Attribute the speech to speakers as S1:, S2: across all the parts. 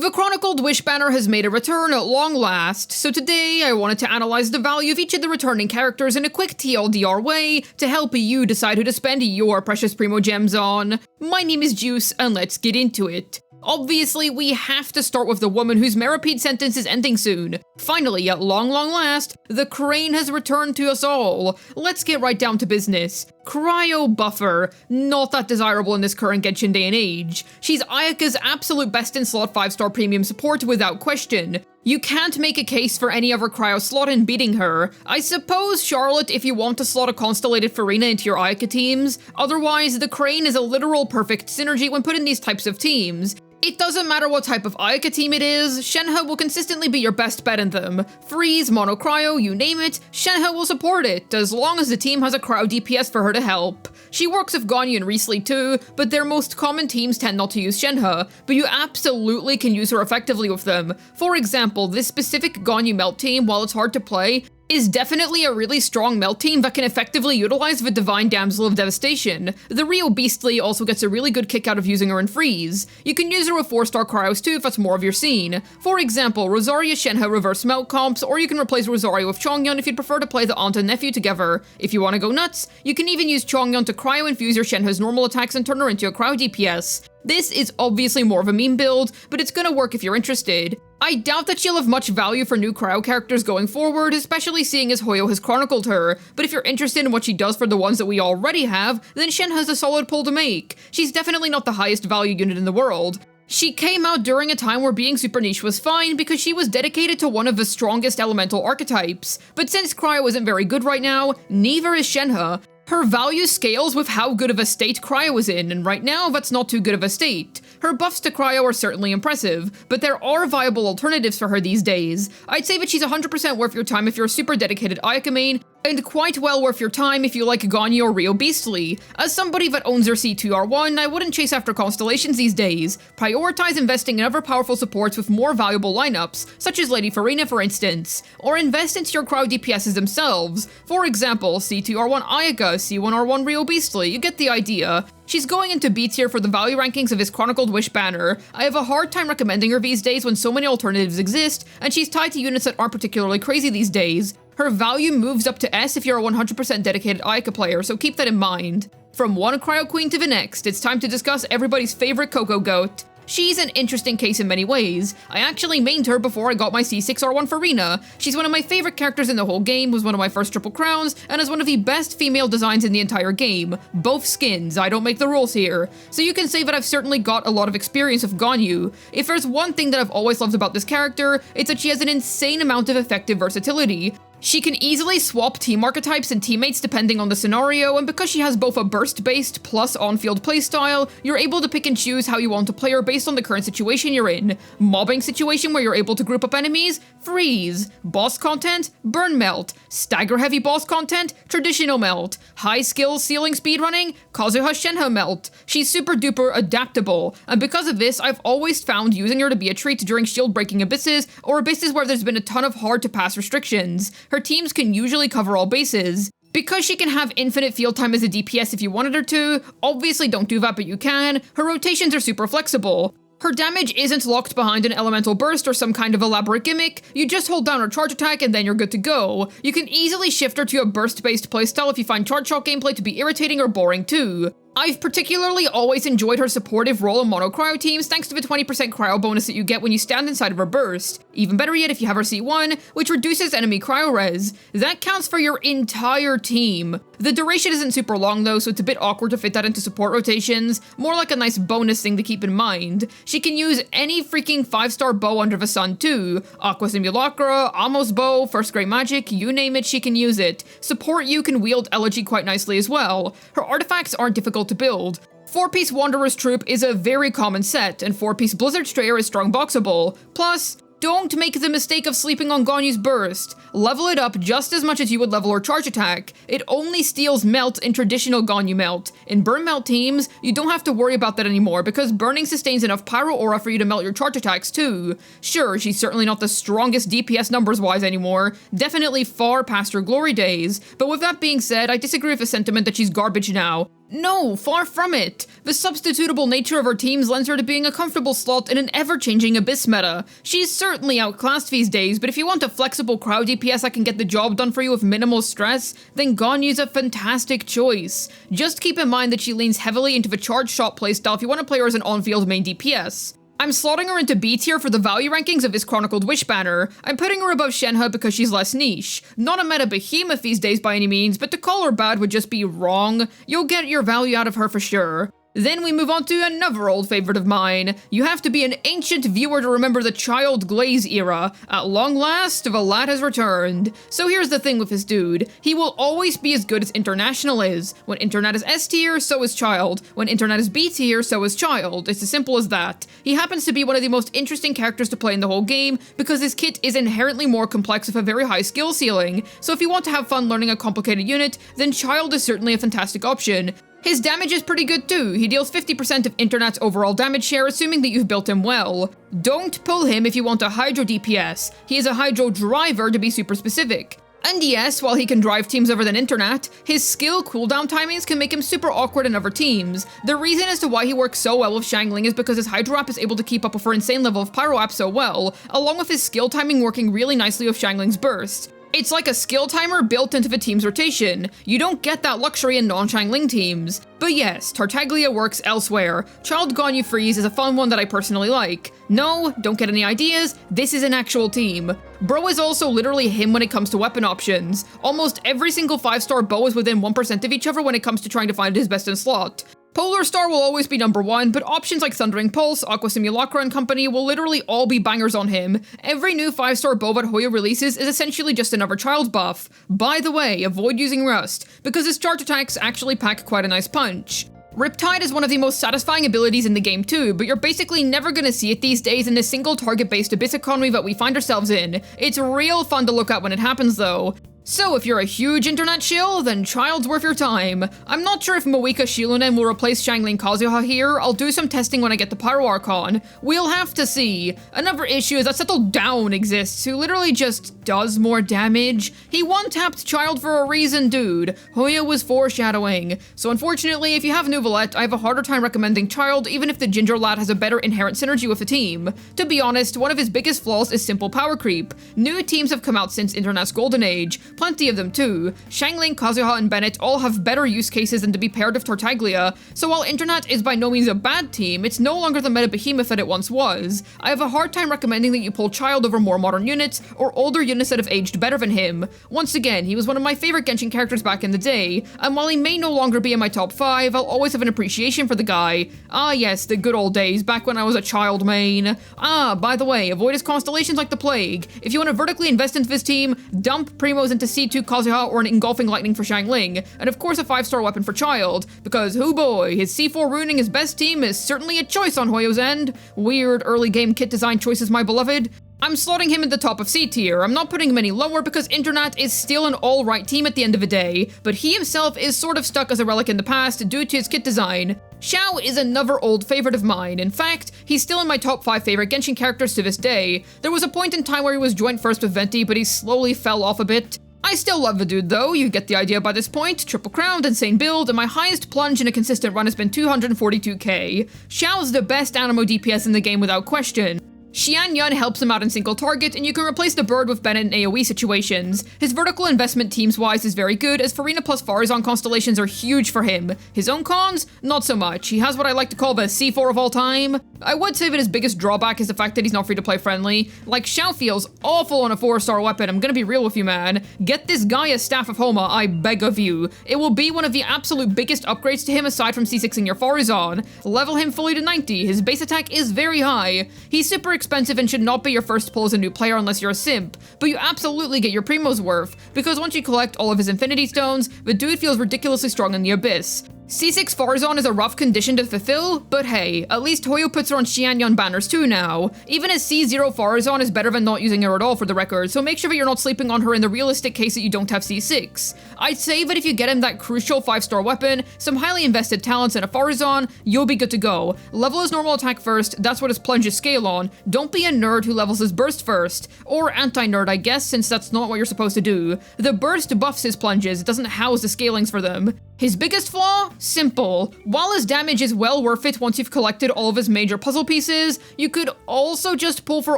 S1: The Chronicled Wish banner has made a return at long last, so today I wanted to analyze the value of each of the returning characters in a quick TLDR way to help you decide who to spend your precious Primogems on. My name is Juice, and let's get into it. Obviously, we have to start with the woman whose Meripede sentence is ending soon. Finally, at long last, the crane has returned to us all. Let's get right down to business. Cryo Buffer. Not that desirable in this current Genshin day and age. She's Ayaka's absolute best in slot 5-star premium support without question. You can't make a case for any other cryo slot in beating her. I suppose Charlotte if you want to slot a constellated Farina into your Ayaka teams. Otherwise, the crane is a literal perfect synergy when put in these types of teams. It doesn't matter what type of Ayaka team it is, Shenhe will consistently be your best bet in them. Freeze, Mono Cryo, you name it, Shenhe will support it, as long as the team has a cryo DPS for her to help. She works with Ganyu and Riesli too, but their most common teams tend not to use Shenhe, but you absolutely can use her effectively with them. For example, this specific Ganyu melt team, while it's hard to play, is definitely a really strong melt team that can effectively utilize the Divine Damsel of Devastation. The Rio Beastly also gets a really good kick out of using her in Freeze. You can use her with 4-star cryos too if that's more of your scene. For example, Rosaria Shenhe reverse melt comps, or you can replace Rosario with Chongyun if you'd prefer to play the aunt and nephew together. If you want to go nuts, you can even use Chongyun to cryo infuse your Shenhe's normal attacks and turn her into a cryo DPS. This is obviously more of a meme build, but it's gonna work if you're interested. I doubt that she'll have much value for new cryo characters going forward, especially seeing as Hoyo has chronicled her, but if you're interested in what she does for the ones that we already have, then Shen has a solid pull to make. She's definitely not the highest value unit in the world. She came out during a time where being super niche was fine because she was dedicated to one of the strongest elemental archetypes, but since cryo isn't very good right now, neither is Shenhe. Her value scales with how good of a state cryo is in, and right now that's not too good of a state. Her buffs to cryo are certainly impressive, but there are viable alternatives for her these days. I'd say that she's 100% worth your time if you're a super dedicated Ayaka main, and quite well worth your time if you like Ganyu or Rio Beastly. As somebody that owns their C2R1, I wouldn't chase after constellations these days. Prioritize investing in other powerful supports with more valuable lineups, such as Lady Farina for instance, or invest into your cryo DPSs themselves. For example, C2R1 Ayaka, C1R1 Rio Beastly, you get the idea. She's going into B tier for the value rankings of his Chronicled Wish banner. I have a hard time recommending her these days when so many alternatives exist, and she's tied to units that aren't particularly crazy these days. Her value moves up to S if you're a 100% dedicated Ayaka player, so keep that in mind. From one cryo queen to the next, it's time to discuss everybody's favorite Coco Goat. She's an interesting case in many ways. I actually mained her before I got my C6R1 Farina. She's one of my favorite characters in the whole game, was one of my first triple crowns, and is one of the best female designs in the entire game. Both skins, I don't make the rules here. So you can say that I've certainly got a lot of experience with Ganyu. If there's one thing that I've always loved about this character, it's that she has an insane amount of effective versatility. She can easily swap team archetypes and teammates depending on the scenario, and because she has both a burst-based plus on-field playstyle, you're able to pick and choose how you want to play her based on the current situation you're in. Mobbing situation where you're able to group up enemies? Freeze. Boss content? Burn Melt. Stagger-heavy boss content? Traditional Melt. High skill ceiling speedrunning? Kazuha Shenhe Melt. She's super duper adaptable, and because of this, I've always found using her to be a treat during shield-breaking abysses, or abysses where there's been a ton of hard-to-pass restrictions. Her teams can usually cover all bases. Because she can have infinite field time as a DPS if you wanted her to, obviously don't do that but you can, her rotations are super flexible. Her damage isn't locked behind an elemental burst or some kind of elaborate gimmick, you just hold down her charge attack and then you're good to go. You can easily shift her to a burst-based playstyle if you find charge shot gameplay to be irritating or boring too. I've particularly always enjoyed her supportive role in mono cryo teams thanks to the 20% cryo bonus that you get when you stand inside of her burst. Even better yet if you have her C1, which reduces enemy cryo res. That counts for your entire team. The duration isn't super long though, so it's a bit awkward to fit that into support rotations, more like a nice bonus thing to keep in mind. She can use any freaking 5-star bow under the sun too. Aqua Simulacra, Amos bow, first grade magic, you name it, she can use it. Support you can wield Elegy quite nicely as well. Her artifacts aren't difficult to build. 4-piece Wanderer's Troop is a very common set, and 4-piece Blizzard Strayer is strong boxable. Plus, don't make the mistake of sleeping on Ganyu's burst. Level it up just as much as you would level her charge attack. It only steals melt in traditional Ganyu melt. In burn melt teams, you don't have to worry about that anymore because burning sustains enough pyro aura for you to melt your charge attacks too. Sure, she's certainly not the strongest DPS numbers wise anymore, definitely far past her glory days, but with that being said, I disagree with the sentiment that she's garbage now. No, far from it. The substitutable nature of her teams lends her to being a comfortable slot in an ever-changing Abyss meta. She's certainly outclassed these days, but if you want a flexible crowd DPS that can get the job done for you with minimal stress, then Ganyu's a fantastic choice. Just keep in mind that she leans heavily into the charge shot playstyle if you want to play her as an on-field main DPS. I'm slotting her into B tier for the value rankings of this Chronicled Wish banner. I'm putting her above Shenhe because she's less niche. Not a meta behemoth these days by any means, but to call her bad would just be wrong. You'll get your value out of her for sure. Then we move on to another old favorite of mine. You have to be an ancient viewer to remember the Childe Glaze era. At long last, the lad has returned. So here's the thing with this dude. He will always be as good as International is. When Internet is S tier, so is Childe. When Internet is B tier, so is Childe. It's as simple as that. He happens to be one of the most interesting characters to play in the whole game because his kit is inherently more complex with a very high skill ceiling. So if you want to have fun learning a complicated unit, then Childe is certainly a fantastic option. His damage is pretty good too. He deals 50% of Internet's overall damage share, assuming that you've built him well. Don't pull him if you want a Hydro DPS. He is a Hydro driver to be super specific. And yes, while he can drive teams over than Internet, his skill cooldown timings can make him super awkward in other teams. The reason as to why he works so well with Xiangling is because his Hydro app is able to keep up with her insane level of Pyro app so well, along with his skill timing working really nicely with Xiangling's burst. It's like a skill timer built into the team's rotation. You don't get that luxury in non-Xiangling teams. But yes, Tartaglia works elsewhere. Childe Ganyu Freeze is a fun one that I personally like. No, don't get any ideas, this is an actual team. Bro is also literally him when it comes to weapon options. Almost every single 5-star bow is within 1% of each other when it comes to trying to find his best in slot. Polar Star will always be number one, but options like Thundering Pulse, Aqua Simulacra and company will literally all be bangers on him. Every new 5-star bow that Hoyo releases is essentially just another Childe buff. By the way, avoid using Rust, because his charge attacks actually pack quite a nice punch. Riptide is one of the most satisfying abilities in the game too, but you're basically never gonna see it these days in the single target-based Abyss economy that we find ourselves in. It's real fun to look at when it happens though. So if you're a huge Internet shill, then Childe's worth your time. I'm not sure if Moika Shilunen will replace Xiangling Kazuha here. I'll do some testing when I get the Pyro Archon. We'll have to see. Another issue is that Settle Down exists, who literally just does more damage. He one-tapped Childe for a reason, dude. Hoyo was foreshadowing. So unfortunately, if you have Nuvolette, I have a harder time recommending Childe, even if the Ginger Lad has a better inherent synergy with the team. To be honest, one of his biggest flaws is simple power creep. New teams have come out since Internet's golden age. Plenty of them too. Xiangling, Kazuha, and Bennett all have better use cases than to be paired with Tartaglia, so while Internet is by no means a bad team, it's no longer the meta behemoth that it once was. I have a hard time recommending that you pull Childe over more modern units, or older units that have aged better than him. Once again, he was one of my favorite Genshin characters back in the day, and while he may no longer be in my top 5, I'll always have an appreciation for the guy. Ah yes, the good old days, back when I was a Childe main. Ah, by the way, avoid his constellations like the plague. If you want to vertically invest into this team, dump Primos into C2 Kazuha or an Engulfing Lightning for Xiangling, and of course a 5-star weapon for Childe, because hoo boy, his C4 ruining his best team is certainly a choice on Hoyo's end. Weird early game kit design choices, my beloved. I'm slotting him at the top of C tier. I'm not putting him any lower because Internet is still an alright team at the end of the day, but he himself is sort of stuck as a relic in the past due to his kit design. Xiao is another old favorite of mine. In fact, he's still in my top 5 favorite Genshin characters to this day. There was a point in time where he was joint first with Venti, but he slowly fell off a bit. I still love the dude though, you get the idea by this point. Triple crowned, insane build, and my highest plunge in a consistent run has been 242k. Xiao's the best Animo DPS in the game without question. Xian Yun helps him out in single target, and you can replace the bird with Bennett in AoE situations. His vertical investment teams-wise is very good, as Farina plus Farazan constellations are huge for him. His own cons? Not so much. He has what I like to call the C4 of all time. I would say that his biggest drawback is the fact that he's not free-to-play friendly. Like, Xiao feels awful on a 4-star weapon, I'm gonna be real with you, man. Get this guy a Staff of Homa, I beg of you. It will be one of the absolute biggest upgrades to him aside from C6ing your Farazan. Level him fully to 90, his base attack is very high. He's super expensive and should not be your first pull as a new player unless you're a simp, but you absolutely get your Primo's worth, because once you collect all of his Infinity Stones, the dude feels ridiculously strong in the Abyss. C6 Farazan is a rough condition to fulfill, but hey, at least Hoyo puts her on Xianyun banners too now. Even as C0 Farazan is better than not using her at all for the record, so make sure that you're not sleeping on her in the realistic case that you don't have C6. I'd say that if you get him that crucial 5-star weapon, some highly invested talents and a Farazan, you'll be good to go. Level his normal attack first, that's what his plunges scale on. Don't be a nerd who levels his burst first. Or anti-nerd, I guess, since that's not what you're supposed to do. The burst buffs his plunges, it doesn't house the scalings for them. His biggest flaw? Simple. While his damage is well worth it once you've collected all of his major puzzle pieces, you could also just pull for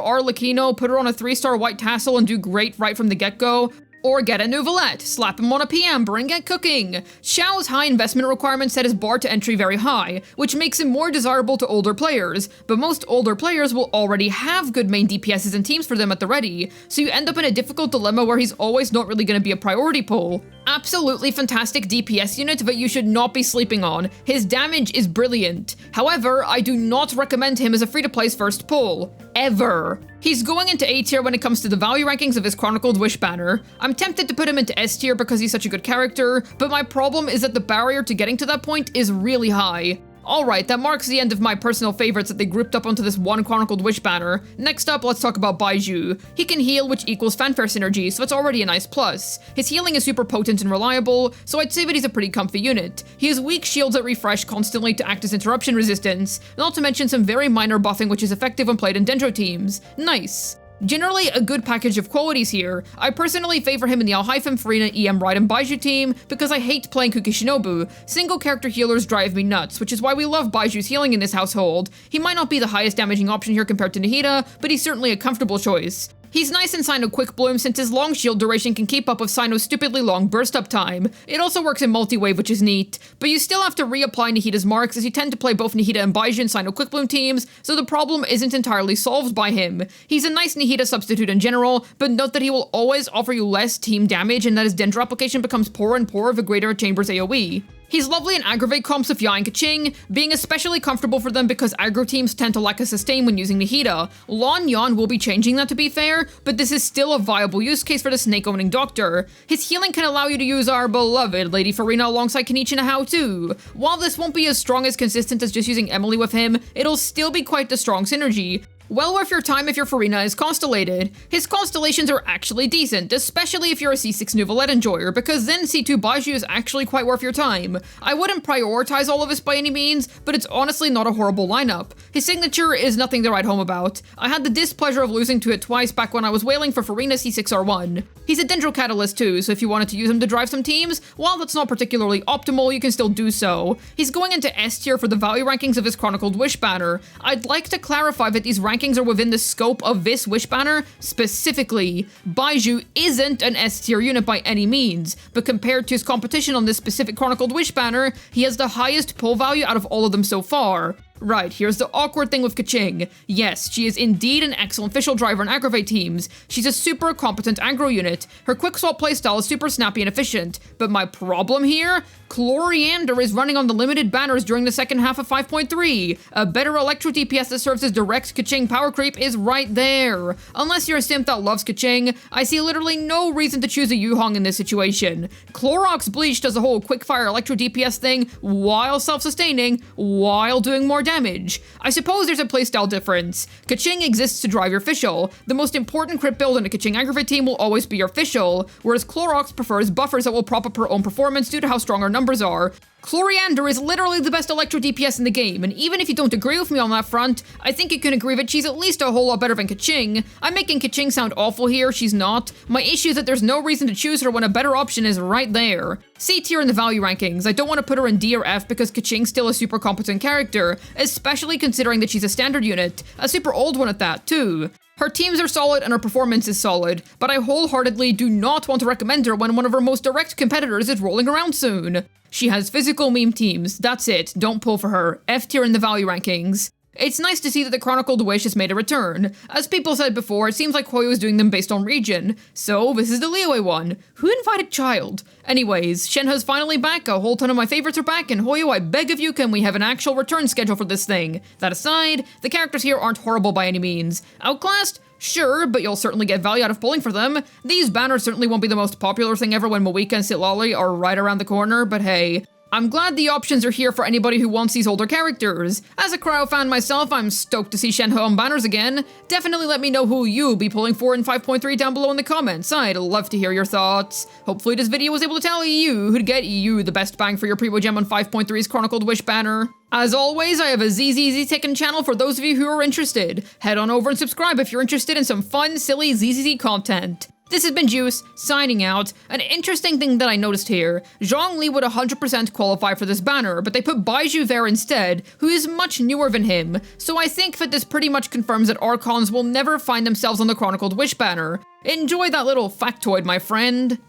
S1: Arlecchino, put her on a 3-star white tassel and do great right from the get-go. Or get a Nouvelette, slap him on a Piambre and get cooking. Xiao's high investment requirement set his bar to entry very high, which makes him more desirable to older players, but most older players will already have good main DPSs and teams for them at the ready, so you end up in a difficult dilemma where he's always not really going to be a priority pull. Absolutely fantastic DPS unit that you should not be sleeping on. His damage is brilliant. However, I do not recommend him as a free-to-play's first pull. Ever. He's going into A tier when it comes to the value rankings of his Chronicled Wish banner. I'm tempted to put him into S tier because he's such a good character, but my problem is that the barrier to getting to that point is really high. Alright, that marks the end of my personal favorites that they grouped up onto this one Chronicled Wish banner. Next up, let's talk about Baizhu. He can heal, which equals fanfare synergy, so that's already a nice plus. His healing is super potent and reliable, so I'd say that he's a pretty comfy unit. He has weak shields that refresh constantly to act as interruption resistance, not to mention some very minor buffing which is effective when played in Dendro teams. Nice. Generally, a good package of qualities here. I personally favor him in the Al-Haifim, Farina, EM, Raiden, Baizhu team because I hate playing Kuki Shinobu. Single character healers drive me nuts, which is why we love Baiju's healing in this household. He might not be the highest damaging option here compared to Nahida, but he's certainly a comfortable choice. He's nice in Sino Quick Bloom since his long shield duration can keep up with Sino's stupidly long burst up time. It also works in multi-wave, which is neat, but you still have to reapply Nahida's marks as you tend to play both Nahida and Baizhu in Sino Quick Bloom teams, so the problem isn't entirely solved by him. He's a nice Nahida substitute in general, but note that he will always offer you less team damage and that his Dendro application becomes poorer and poorer the greater Chamber's AoE. He's lovely in aggravate comps with Xiao and Keqing, being especially comfortable for them because aggro teams tend to lack a sustain when using Nahida. Lan Yan will be changing that to be fair, but this is still a viable use case for the snake-owning doctor. His healing can allow you to use our beloved Lady Farina alongside Kenichi and Hao too. While this won't be as strong as consistent as just using Emily with him, it'll still be quite the strong synergy. Well worth your time if your Farina is constellated. His constellations are actually decent, especially if you're a C6 Nouvelette enjoyer, because then C2 Baizhu is actually quite worth your time. I wouldn't prioritize all of this by any means, but it's honestly not a horrible lineup. His signature is nothing to write home about. I had the displeasure of losing to it twice back when I was wailing for Farina C6R1. He's a Dendro Catalyst too, so if you wanted to use him to drive some teams, while that's not particularly optimal, you can still do so. He's going into S tier for the value rankings of his Chronicled Wish banner. I'd like to clarify that these rankings are within the scope of this Wish banner. Specifically, Baizhu isn't an S tier unit by any means, but compared to his competition on this specific Chronicled Wish banner, he has the highest pull value out of all of them so far. Right, here's the awkward thing with Keqing. Yes, she is indeed an excellent official driver in aggravate teams. She's a super competent aggro unit. Her quick swap playstyle is super snappy and efficient. But my problem here? Chloriander is running on the limited banners during the second half of 5.3. A better Electro DPS that serves as direct Keqing power creep is right there. Unless you're a simp that loves Keqing, I see literally no reason to choose a Yuhong in this situation. Clorox Bleach does the whole quickfire Electro DPS thing while self-sustaining, while doing more damage. I suppose there's a playstyle difference. Keqing exists to drive your Fischl. The most important crit build in a Keqing aggravate team will always be your Fischl, whereas Clorox prefers buffers that will prop up her own performance due to how strong her numbers are. Chloriander is literally the best Electro DPS in the game, and even if you don't agree with me on that front, I think you can agree that she's at least a whole lot better than Keqing. I'm making Keqing sound awful here, she's not. My issue is that there's no reason to choose her when a better option is right there. C tier in the value rankings. I don't want to put her in D or F because Keqing's still a super competent character, especially considering that she's a standard unit, a super old one at that, too. Her teams are solid and her performance is solid, but I wholeheartedly do not want to recommend her when one of her most direct competitors is rolling around soon. She has physical meme teams, that's it, don't pull for her. F tier in the value rankings. It's nice to see that the Chronicled Wish has made a return. As people said before, it seems like Hoyo is doing them based on region. So, this is the Liyue one. Who invited Childe? Anyways, Shenhe's finally back, a whole ton of my favorites are back, and Hoyo, I beg of you, can we have an actual return schedule for this thing? That aside, the characters here aren't horrible by any means. Outclassed? Sure, but you'll certainly get value out of pulling for them. These banners certainly won't be the most popular thing ever when Moika and Sitlali are right around the corner, but hey. I'm glad the options are here for anybody who wants these older characters. As a cryo fan myself, I'm stoked to see Shenhe on banners again. Definitely let me know who you'll be pulling for in 5.3 down below in the comments. I'd love to hear your thoughts. Hopefully this video was able to tell you who'd get you the best bang for your Primogem on 5.3's Chronicled Wish banner. As always, I have a ZZZ Tekken channel for those of you who are interested. Head on over and subscribe if you're interested in some fun, silly ZZZ content. This has been Juice, signing out. An interesting thing that I noticed here, Zhongli would 100% qualify for this banner, but they put Baizhu there instead, who is much newer than him, so I think that this pretty much confirms that Archons will never find themselves on the Chronicled Wish banner. Enjoy that little factoid, my friend.